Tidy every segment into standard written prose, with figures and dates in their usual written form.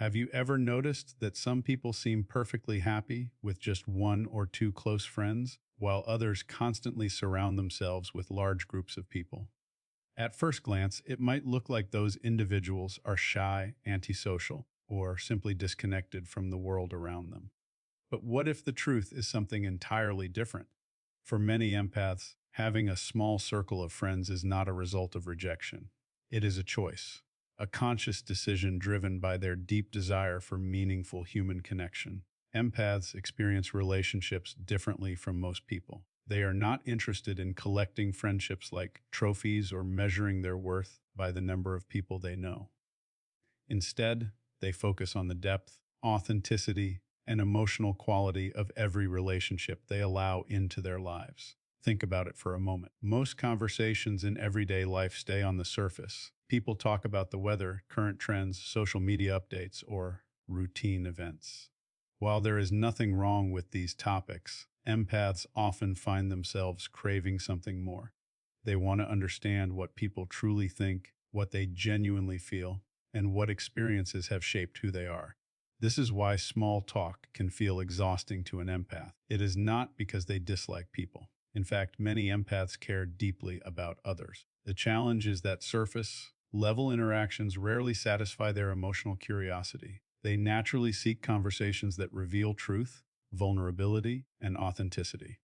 Have you ever noticed that some people seem perfectly happy with just one or two close friends, while others constantly surround themselves with large groups of people? At first glance, it might look like those individuals are shy, antisocial, or simply disconnected from the world around them. But what if the truth is something entirely different? For many empaths, having a small circle of friends is not a result of rejection. It is a choice, a conscious decision driven by their deep desire for meaningful human connection. Empaths experience relationships differently from most people. They are not interested in collecting friendships like trophies or measuring their worth by the number of people they know. Instead, they focus on the depth, authenticity, and emotional quality of every relationship they allow into their lives. Think about it for a moment. Most conversations in everyday life stay on the surface. People talk about the weather, current trends, social media updates, or routine events. While there is nothing wrong with these topics, empaths often find themselves craving something more. They want to understand what people truly think, what they genuinely feel, and what experiences have shaped who they are. This is why small talk can feel exhausting to an empath. It is not because they dislike people. In fact, many empaths care deeply about others. The challenge is that surface level interactions rarely satisfy their emotional curiosity. They naturally seek conversations that reveal truth, vulnerability, and authenticity.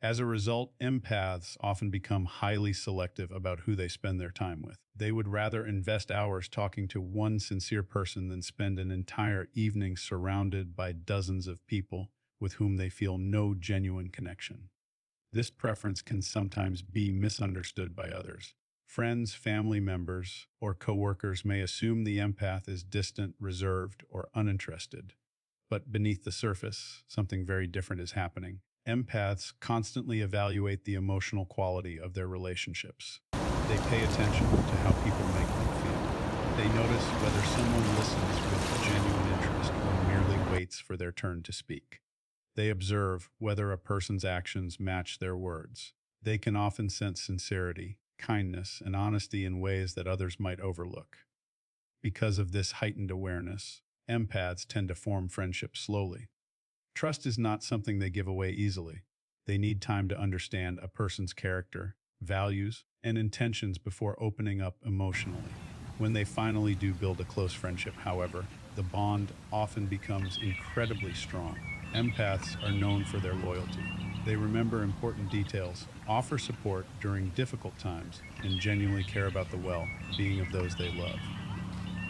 As a result, empaths often become highly selective about who they spend their time with. They would rather invest hours talking to one sincere person than spend an entire evening surrounded by dozens of people with whom they feel no genuine connection. This preference can sometimes be misunderstood by others. Friends, family members, or coworkers may assume the empath is distant, reserved, or uninterested. But beneath the surface, something very different is happening. Empaths constantly evaluate the emotional quality of their relationships. They pay attention to how people make them feel. They notice whether someone listens with genuine interest or merely waits for their turn to speak. They observe whether a person's actions match their words. They can often sense sincerity, kindness, and honesty in ways that others might overlook. Because of this heightened awareness, empaths tend to form friendships slowly. Trust is not something they give away easily. They need time to understand a person's character, values, and intentions before opening up emotionally. When they finally do build a close friendship, however, the bond often becomes incredibly strong. Empaths are known for their loyalty. They remember important details, offer support during difficult times, and genuinely care about the well-being of those they love.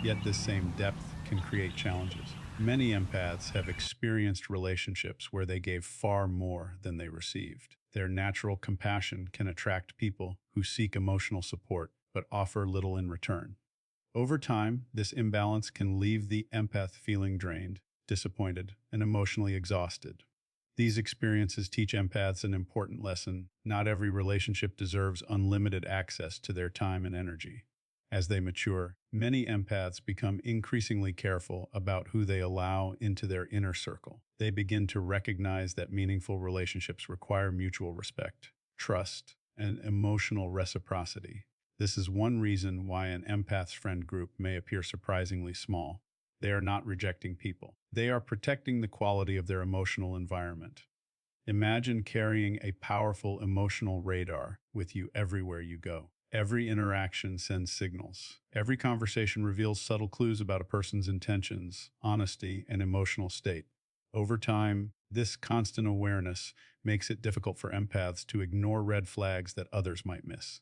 Yet this same depth can create challenges. Many empaths have experienced relationships where they gave far more than they received. Their natural compassion can attract people who seek emotional support but offer little in return. Over time, this imbalance can leave the empath feeling drained, disappointed, and emotionally exhausted. These experiences teach empaths an important lesson. Not every relationship deserves unlimited access to their time and energy. As they mature, many empaths become increasingly careful about who they allow into their inner circle. They begin to recognize that meaningful relationships require mutual respect, trust, and emotional reciprocity. This is one reason why an empath's friend group may appear surprisingly small. They are not rejecting people. They are protecting the quality of their emotional environment. Imagine carrying a powerful emotional radar with you everywhere you go. Every interaction sends signals. Every conversation reveals subtle clues about a person's intentions, honesty, and emotional state. Over time, this constant awareness makes it difficult for empaths to ignore red flags that others might miss.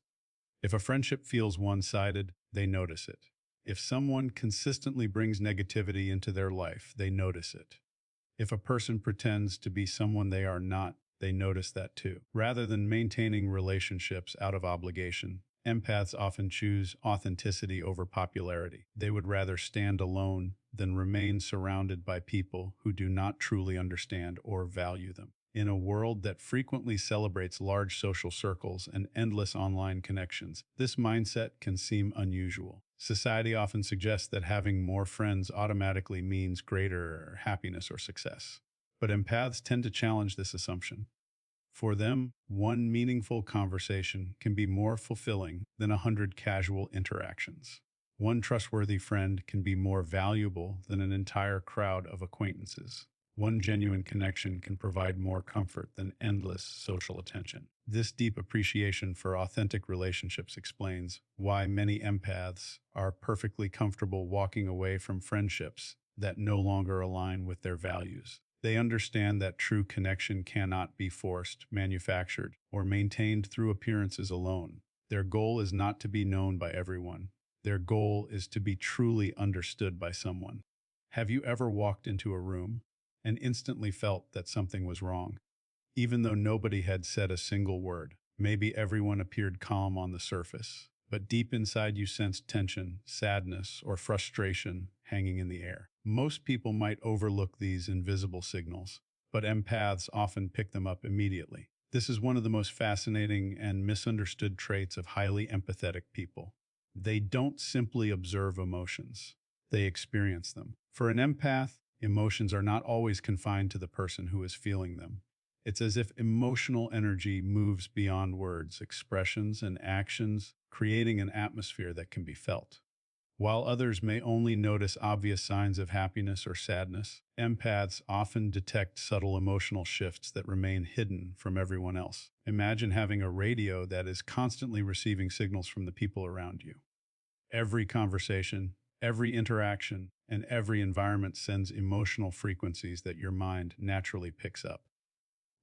If a friendship feels one-sided, they notice it. If someone consistently brings negativity into their life, they notice it. If a person pretends to be someone they are not, they notice that too. Rather than maintaining relationships out of obligation, empaths often choose authenticity over popularity. They would rather stand alone than remain surrounded by people who do not truly understand or value them. In a world that frequently celebrates large social circles and endless online connections, this mindset can seem unusual. Society often suggests that having more friends automatically means greater happiness or success. But empaths tend to challenge this assumption. For them, one meaningful conversation can be more fulfilling than 100 casual interactions. One trustworthy friend can be more valuable than an entire crowd of acquaintances. One genuine connection can provide more comfort than endless social attention. This deep appreciation for authentic relationships explains why many empaths are perfectly comfortable walking away from friendships that no longer align with their values. They understand that true connection cannot be forced, manufactured, or maintained through appearances alone. Their goal is not to be known by everyone. Their goal is to be truly understood by someone. Have you ever walked into a room and instantly felt that something was wrong, even though nobody had said a single word? Maybe everyone appeared calm on the surface, but deep inside you sensed tension, sadness, or frustration hanging in the air. Most people might overlook these invisible signals, but empaths often pick them up immediately. This is one of the most fascinating and misunderstood traits of highly empathetic people. They don't simply observe emotions, they experience them. For an empath, emotions are not always confined to the person who is feeling them. It's as if emotional energy moves beyond words, expressions, and actions, creating an atmosphere that can be felt. While others may only notice obvious signs of happiness or sadness, empaths often detect subtle emotional shifts that remain hidden from everyone else. Imagine having a radio that is constantly receiving signals from the people around you. Every conversation, every interaction, and every environment sends emotional frequencies that your mind naturally picks up.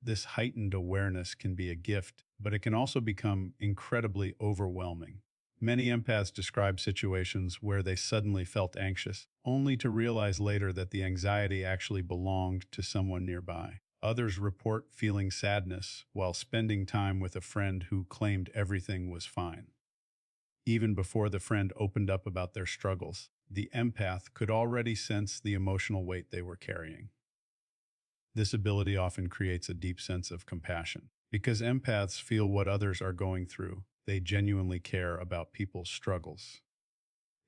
This heightened awareness can be a gift, but it can also become incredibly overwhelming. Many empaths describe situations where they suddenly felt anxious, only to realize later that the anxiety actually belonged to someone nearby. Others report feeling sadness while spending time with a friend who claimed everything was fine. Even before the friend opened up about their struggles, the empath could already sense the emotional weight they were carrying. This ability often creates a deep sense of compassion. Because empaths feel what others are going through, they genuinely care about people's struggles.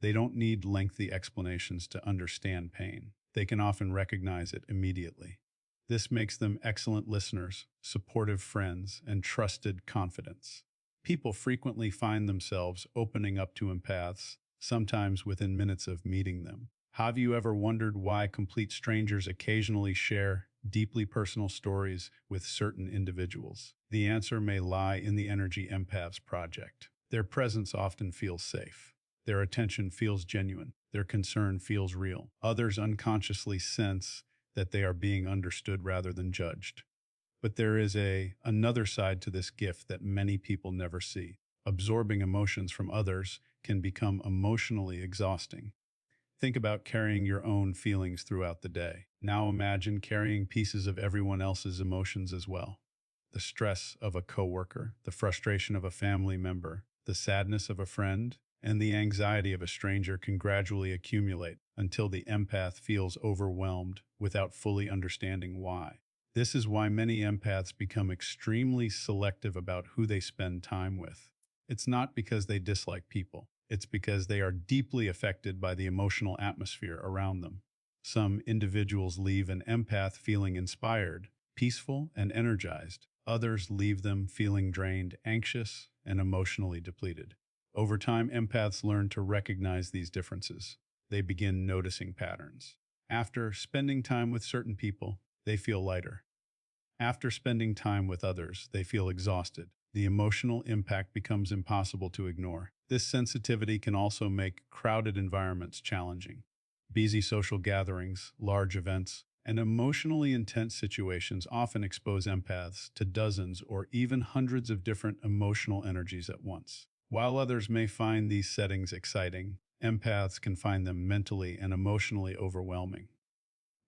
They don't need lengthy explanations to understand pain. They can often recognize it immediately. This makes them excellent listeners, supportive friends, and trusted confidants. People frequently find themselves opening up to empaths, sometimes within minutes of meeting them. Have you ever wondered why complete strangers occasionally share deeply personal stories with certain individuals? The answer may lie in the energy empaths project. Their presence often feels safe. Their attention feels genuine. Their concern feels real. Others unconsciously sense that they are being understood rather than judged. But there is another side to this gift that many people never see. Absorbing emotions from others can become emotionally exhausting. Think about carrying your own feelings throughout the day. Now imagine carrying pieces of everyone else's emotions as well. The stress of a coworker, the frustration of a family member, the sadness of a friend, and the anxiety of a stranger can gradually accumulate until the empath feels overwhelmed without fully understanding why. This is why many empaths become extremely selective about who they spend time with. It's not because they dislike people. It's because they are deeply affected by the emotional atmosphere around them. Some individuals leave an empath feeling inspired, peaceful, and energized. Others leave them feeling drained, anxious, and emotionally depleted. Over time, empaths learn to recognize these differences. They begin noticing patterns. After spending time with certain people, they feel lighter. After spending time with others, they feel exhausted. The emotional impact becomes impossible to ignore. This sensitivity can also make crowded environments challenging. Busy social gatherings, large events, and emotionally intense situations often expose empaths to dozens or even hundreds of different emotional energies at once. While others may find these settings exciting, empaths can find them mentally and emotionally overwhelming.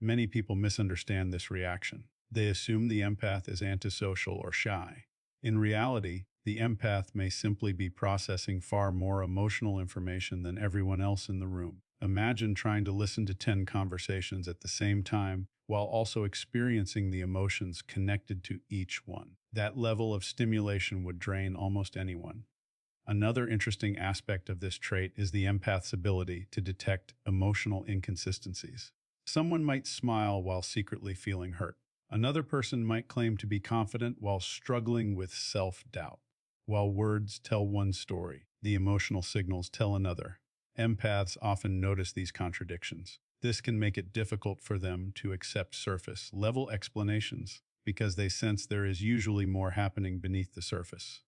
Many people misunderstand this reaction. They assume the empath is antisocial or shy. In reality, the empath may simply be processing far more emotional information than everyone else in the room. Imagine trying to listen to 10 conversations at the same time while also experiencing the emotions connected to each one. That level of stimulation would drain almost anyone. Another interesting aspect of this trait is the empath's ability to detect emotional inconsistencies. Someone might smile while secretly feeling hurt. Another person might claim to be confident while struggling with self-doubt. While words tell one story, the emotional signals tell another. Empaths often notice these contradictions. This can make it difficult for them to accept surface level explanations because they sense there is usually more happening beneath the surface.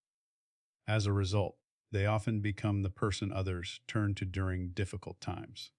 As a result, they often become the person others turn to during difficult times.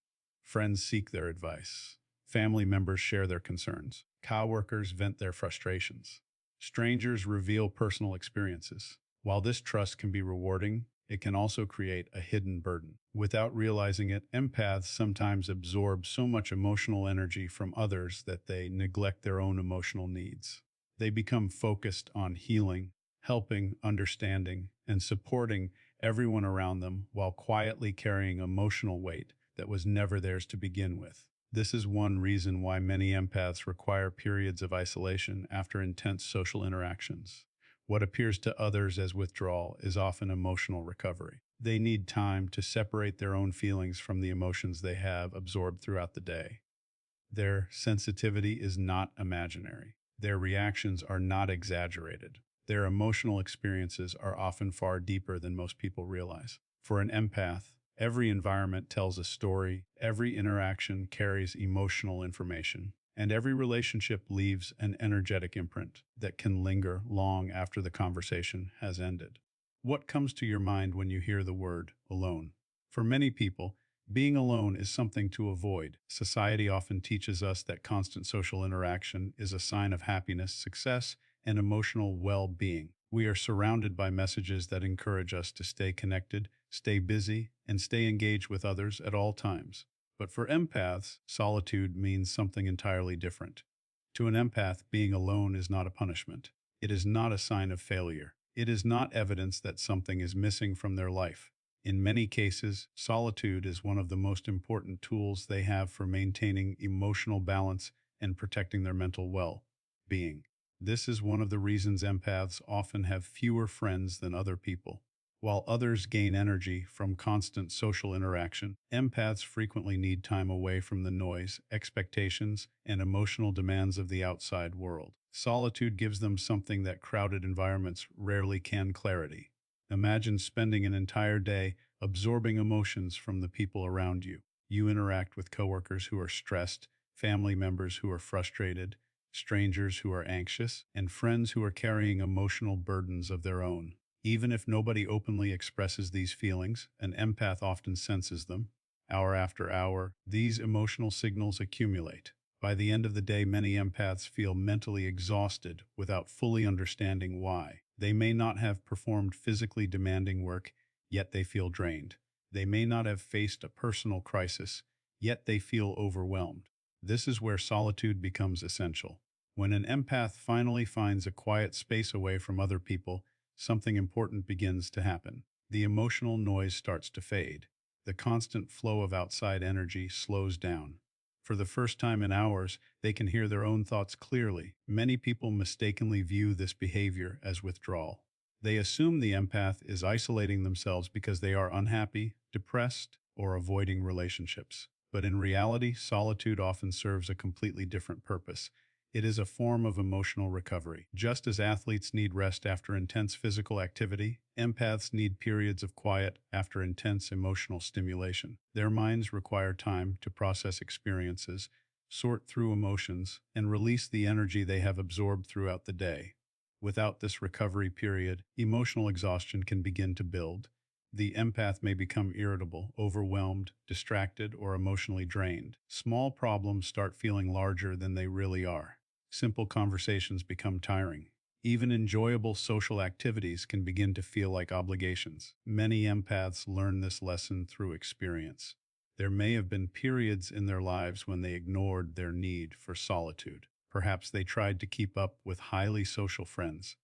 Friends seek their advice. Family members share their concerns. Coworkers vent their frustrations. Strangers reveal personal experiences. While this trust can be rewarding, it can also create a hidden burden. Without realizing it, empaths sometimes absorb so much emotional energy from others that they neglect their own emotional needs. They become focused on healing, helping, understanding, and supporting everyone around them while quietly carrying emotional weight that was never theirs to begin with. This is one reason why many empaths require periods of isolation after intense social interactions. What appears to others as withdrawal is often emotional recovery. They need time to separate their own feelings from the emotions they have absorbed throughout the day. Their sensitivity is not imaginary. Their reactions are not exaggerated. Their emotional experiences are often far deeper than most people realize. For an empath, every environment tells a story, every interaction carries emotional information, and every relationship leaves an energetic imprint that can linger long after the conversation has ended. What comes to your mind when you hear the word alone? For many people, being alone is something to avoid. Society often teaches us that constant social interaction is a sign of happiness, success, and emotional well-being. We are surrounded by messages that encourage us to stay connected, stay busy, and stay engaged with others at all times. But for empaths, solitude means something entirely different. To an empath, being alone is not a punishment. It is not a sign of failure. It is not evidence that something is missing from their life. In many cases, solitude is one of the most important tools they have for maintaining emotional balance and protecting their mental well-being. This is one of the reasons empaths often have fewer friends than other people. While others gain energy from constant social interaction, empaths frequently need time away from the noise, expectations, and emotional demands of the outside world. Solitude gives them something that crowded environments rarely can: clarity. Imagine spending an entire day absorbing emotions from the people around you. You interact with coworkers who are stressed, family members who are frustrated, strangers who are anxious, and friends who are carrying emotional burdens of their own. Even if nobody openly expresses these feelings, an empath often senses them. Hour after hour, these emotional signals accumulate. By the end of the day, many empaths feel mentally exhausted without fully understanding why. They may not have performed physically demanding work, yet they feel drained. They may not have faced a personal crisis, yet they feel overwhelmed. This is where solitude becomes essential. When an empath finally finds a quiet space away from other people, something important begins to happen. The emotional noise starts to fade. The constant flow of outside energy slows down. For the first time in hours, they can hear their own thoughts clearly. Many people mistakenly view this behavior as withdrawal. They assume the empath is isolating themselves because they are unhappy, depressed, or avoiding relationships. But in reality, solitude often serves a completely different purpose. It is a form of emotional recovery. Just as athletes need rest after intense physical activity, empaths need periods of quiet after intense emotional stimulation. Their minds require time to process experiences, sort through emotions, and release the energy they have absorbed throughout the day. Without this recovery period, emotional exhaustion can begin to build. The empath may become irritable, overwhelmed, distracted, or emotionally drained. Small problems start feeling larger than they really are. Simple conversations become tiring. Even enjoyable social activities can begin to feel like obligations. Many empaths learn this lesson through experience. There may have been periods in their lives when they ignored their need for solitude. Perhaps they tried to keep up with highly social friends.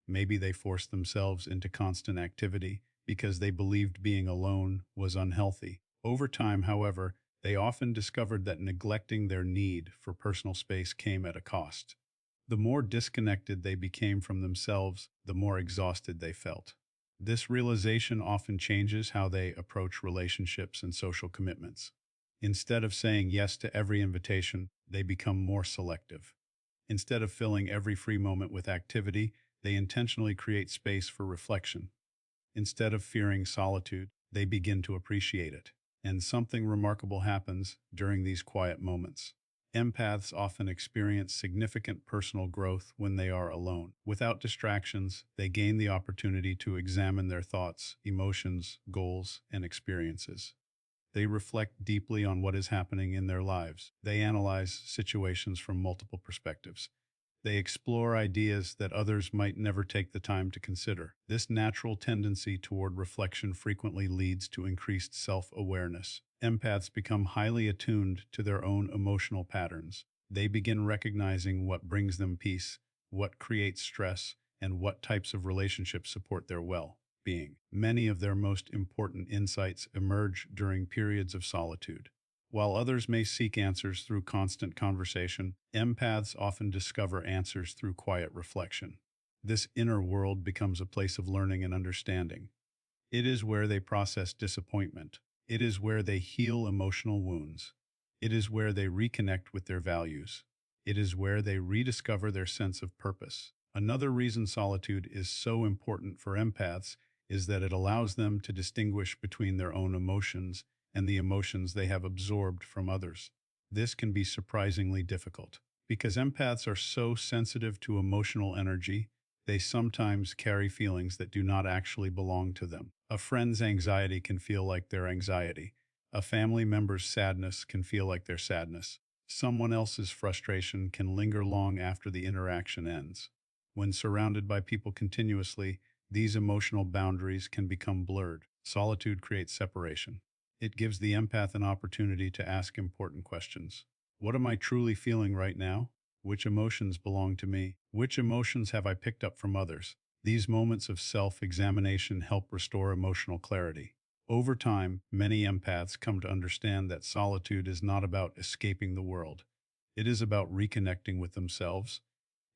Maybe they forced themselves into constant activity because they believed being alone was unhealthy. Over time, however, they often discovered that neglecting their need for personal space came at a cost. The more disconnected they became from themselves, the more exhausted they felt. This realization often changes how they approach relationships and social commitments. Instead of saying yes to every invitation, they become more selective. Instead of filling every free moment with activity, they intentionally create space for reflection. Instead of fearing solitude, they begin to appreciate it. And something remarkable happens during these quiet moments. Empaths often experience significant personal growth when they are alone. Without distractions, they gain the opportunity to examine their thoughts, emotions, goals, and experiences. They reflect deeply on what is happening in their lives. They analyze situations from multiple perspectives. They explore ideas that others might never take the time to consider. This natural tendency toward reflection frequently leads to increased self-awareness. Empaths become highly attuned to their own emotional patterns. They begin recognizing what brings them peace, what creates stress, and what types of relationships support their well-being. Many of their most important insights emerge during periods of solitude. While others may seek answers through constant conversation, empaths often discover answers through quiet reflection. This inner world becomes a place of learning and understanding. It is where they process disappointment. It is where they heal emotional wounds. It is where they reconnect with their values. It is where they rediscover their sense of purpose. Another reason solitude is so important for empaths is that it allows them to distinguish between their own emotions and the emotions they have absorbed from others. This can be surprisingly difficult. Because empaths are so sensitive to emotional energy, they sometimes carry feelings that do not actually belong to them. A friend's anxiety can feel like their anxiety. A family member's sadness can feel like their sadness. Someone else's frustration can linger long after the interaction ends. When surrounded by people continuously, these emotional boundaries can become blurred. Solitude creates separation. It gives the empath an opportunity to ask important questions. What am I truly feeling right now? Which emotions belong to me? Which emotions have I picked up from others? These moments of self-examination help restore emotional clarity. Over time, many empaths come to understand that solitude is not about escaping the world. It is about reconnecting with themselves.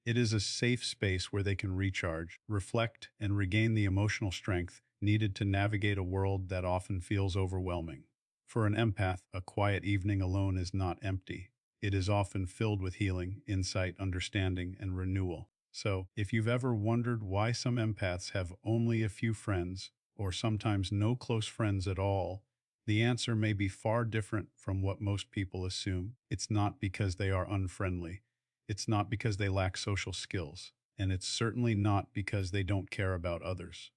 It is a safe space where they can recharge, reflect, and regain the emotional strength needed to navigate a world that often feels overwhelming. For an empath, a quiet evening alone is not empty. It is often filled with healing, insight, understanding, and renewal. So, if you've ever wondered why some empaths have only a few friends, or sometimes no close friends at all, the answer may be far different from what most people assume. It's not because they are unfriendly. It's not because they lack social skills, and it's certainly not because they don't care about others.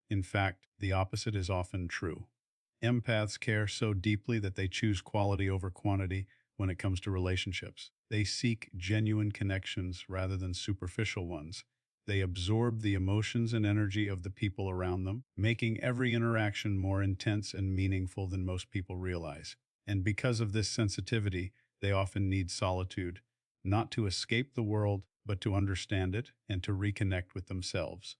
In fact, the opposite is often true. Empaths care so deeply that they choose quality over quantity when it comes to relationships. They seek genuine connections rather than superficial ones. They absorb the emotions and energy of the people around them, making every interaction more intense and meaningful than most people realize. And because of this sensitivity, they often need solitude, not to escape the world, but to understand it and to reconnect with themselves.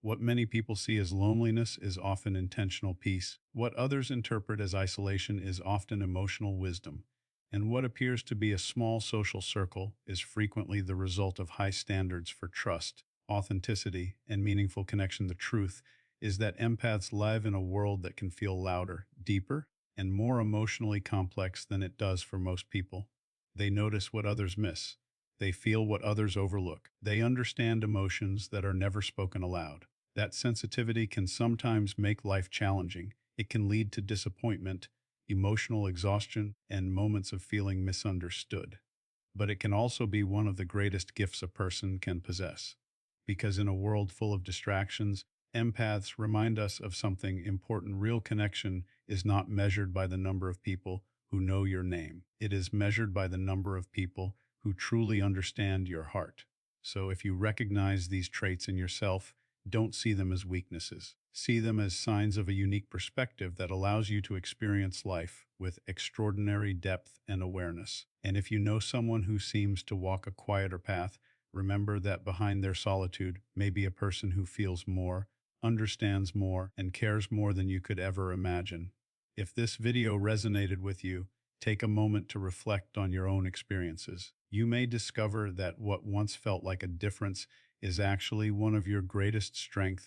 What many people see as loneliness is often intentional peace. What others interpret as isolation is often emotional wisdom. And what appears to be a small social circle is frequently the result of high standards for trust, authenticity, and meaningful connection. The truth is that empaths live in a world that can feel louder, deeper, and more emotionally complex than it does for most people. They notice what others miss. They feel what others overlook. They understand emotions that are never spoken aloud. That sensitivity can sometimes make life challenging. It can lead to disappointment, emotional exhaustion, and moments of feeling misunderstood. But it can also be one of the greatest gifts a person can possess. Because in a world full of distractions, empaths remind us of something important. Real connection is not measured by the number of people who know your name. It is measured by the number of people who truly understand your heart. So if you recognize these traits in yourself, don't see them as weaknesses. See them as signs of a unique perspective that allows you to experience life with extraordinary depth and awareness. And if you know someone who seems to walk a quieter path, remember that behind their solitude may be a person who feels more, understands more, and cares more than you could ever imagine. If this video resonated with you, take a moment to reflect on your own experiences. You may discover that what once felt like a difference is actually one of your greatest strengths.